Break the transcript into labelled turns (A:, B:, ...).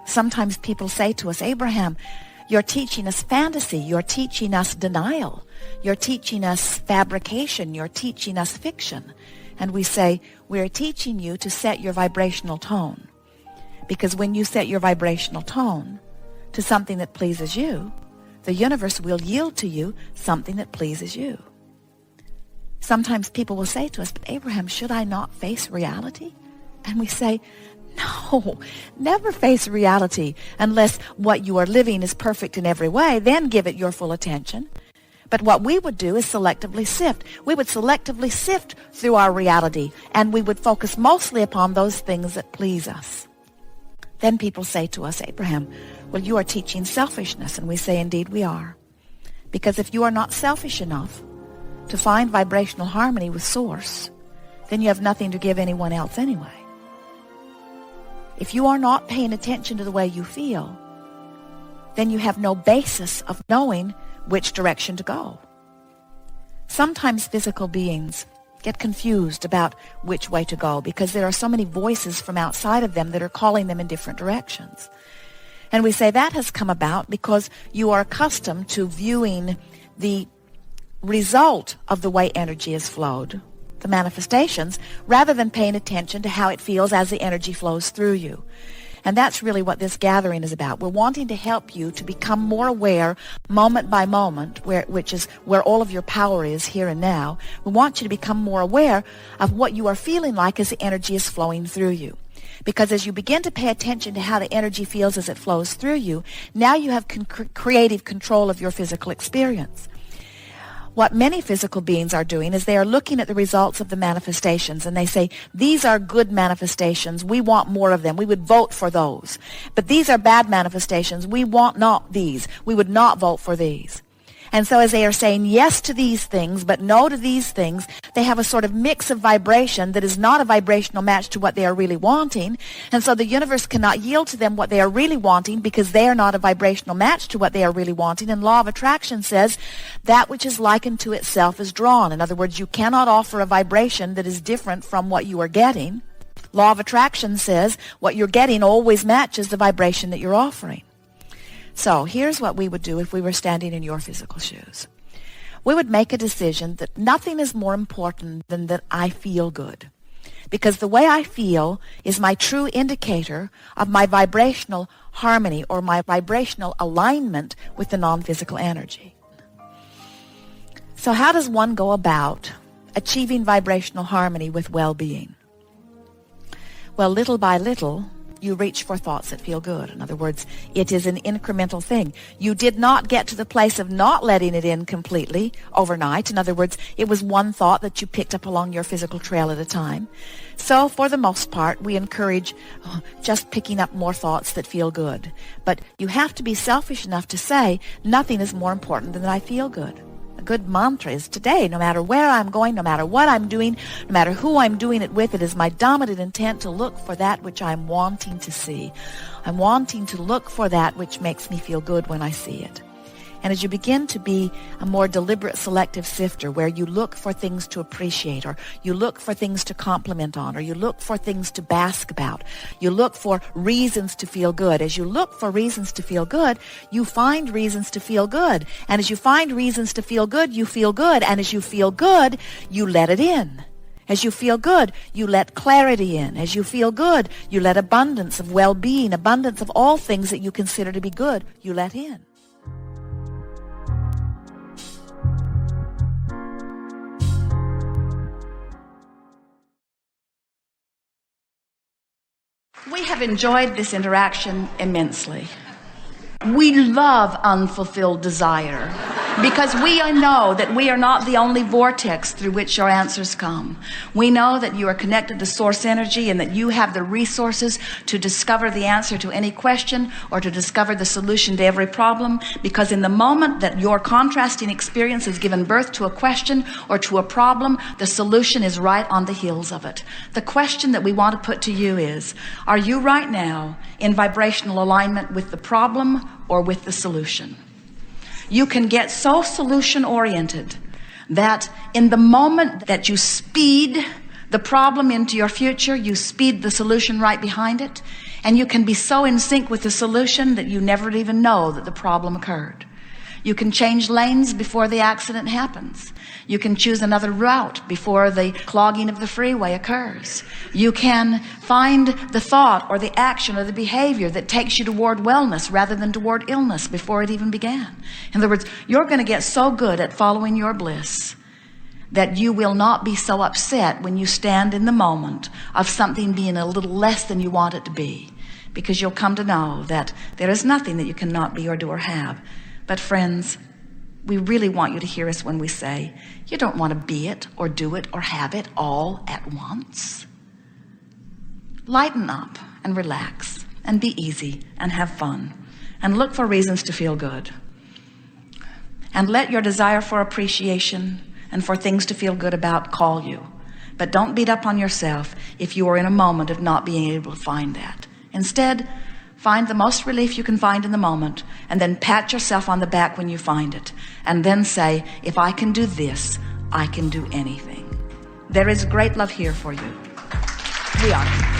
A: Sometimes people say to us, Abraham, you're teaching us fantasy. You're teaching us denial. You're teaching us fabrication. You're teaching us fiction. And we say, we're teaching you to set your vibrational tone. Because when you set your vibrational tone to something that pleases you, the universe will yield to you something that pleases you. Sometimes people will say to us, but Abraham, should I not face reality? And we say, no, never face reality unless what you are living is perfect in every way. Then give it your full attention. But what we would do is selectively sift. We would selectively sift through our reality, and we would focus mostly upon those things that please us. Then people say to us, Abraham, well, you are teaching selfishness. And we say, indeed we are. Because if you are not selfish enough to find vibrational harmony with Source, then you have nothing to give anyone else anyway. If you are not paying attention to the way you feel, then you have no basis of knowing which direction to go. Sometimes physical beings get confused about which way to go because there are so many voices from outside of them that are calling them in different directions. And we say that has come about because you are accustomed to viewing the result of the way energy is flowed, the manifestations, rather than paying attention to how it feels as the energy flows through you. And that's really what this gathering is about. We're wanting to help you to become more aware moment by moment, which is where all of your power is here and now. We want you to become more aware of what you are feeling like as the energy is flowing through you. Because as you begin to pay attention to how the energy feels as it flows through you, now you have creative control of your physical experience. What many physical beings are doing is they are looking at the results of the manifestations and they say, these are good manifestations. We want more of them. We would vote for those. But these are bad manifestations. We want not these. We would not vote for these. And so as they are saying yes to these things, but no to these things, they have a sort of mix of vibration that is not a vibrational match to what they are really wanting. And so the universe cannot yield to them what they are really wanting because they are not a vibrational match to what they are really wanting. And law of attraction says that which is likened to itself is drawn. In other words, you cannot offer a vibration that is different from what you are getting. Law of attraction says what you're getting always matches the vibration that you're offering. So here's what we would do if we were standing in your physical shoes. We would make a decision that nothing is more important than that I feel good. Because the way I feel is my true indicator of my vibrational harmony or my vibrational alignment with the non-physical energy. So how does one go about achieving vibrational harmony with well-being? Well, little by little, you reach for thoughts that feel good. In other words, it is an incremental thing. You did not get to the place of not letting it in completely overnight. In other words, it was one thought that you picked up along your physical trail at a time. So for the most part, we encourage just picking up more thoughts that feel good. But you have to be selfish enough to say, nothing is more important than that I feel good. A good mantra is today, no matter where I'm going, no matter what I'm doing, no matter who I'm doing it with, it is my dominant intent to look for that which I'm wanting to see. I'm wanting to look for that which makes me feel good when I see it. And as you begin to be a more deliberate selective sifter where you look for things to appreciate, or you look for things to compliment on, or you look for things to bask about, you look for reasons to feel good. As you look for reasons to feel good, you find reasons to feel good. And as you find reasons to feel good, you feel good. And as you feel good, you let it in. As you feel good, you let clarity in. As you feel good, you let abundance of well-being, abundance of all things that you consider to be good, you let in. We have enjoyed this interaction immensely. We love unfulfilled desire because we know that we are not the only vortex through which your answers come. We know that you are connected to source energy and that you have the resources to discover the answer to any question or to discover the solution to every problem, because in the moment that your contrasting experience has given birth to a question or to a problem, the solution is right on the heels of it. The question that we want to put to you is, are you right now in vibrational alignment with the problem or with the solution? You can get so solution oriented that in the moment that you speed the problem into your future, you speed the solution right behind it, and you can be so in sync with the solution that you never even know that the problem occurred. You can change lanes before the accident happens. You can choose another route before the clogging of the freeway occurs. You can find the thought or the action or the behavior that takes you toward wellness rather than toward illness before it even began. In other words, you're going to get so good at following your bliss that you will not be so upset when you stand in the moment of something being a little less than you want it to be, because you'll come to know that there is nothing that you cannot be or do or have. But friends, we really want you to hear us when we say, you don't want to be it or do it or have it all at once. Lighten up and relax and be easy and have fun and look for reasons to feel good. And let your desire for appreciation and for things to feel good about call you. But don't beat up on yourself if you are in a moment of not being able to find that. Instead, find the most relief you can find in the moment, and then pat yourself on the back when you find it, and then say, if I can do this, I can do anything. There is great love here for you. We are.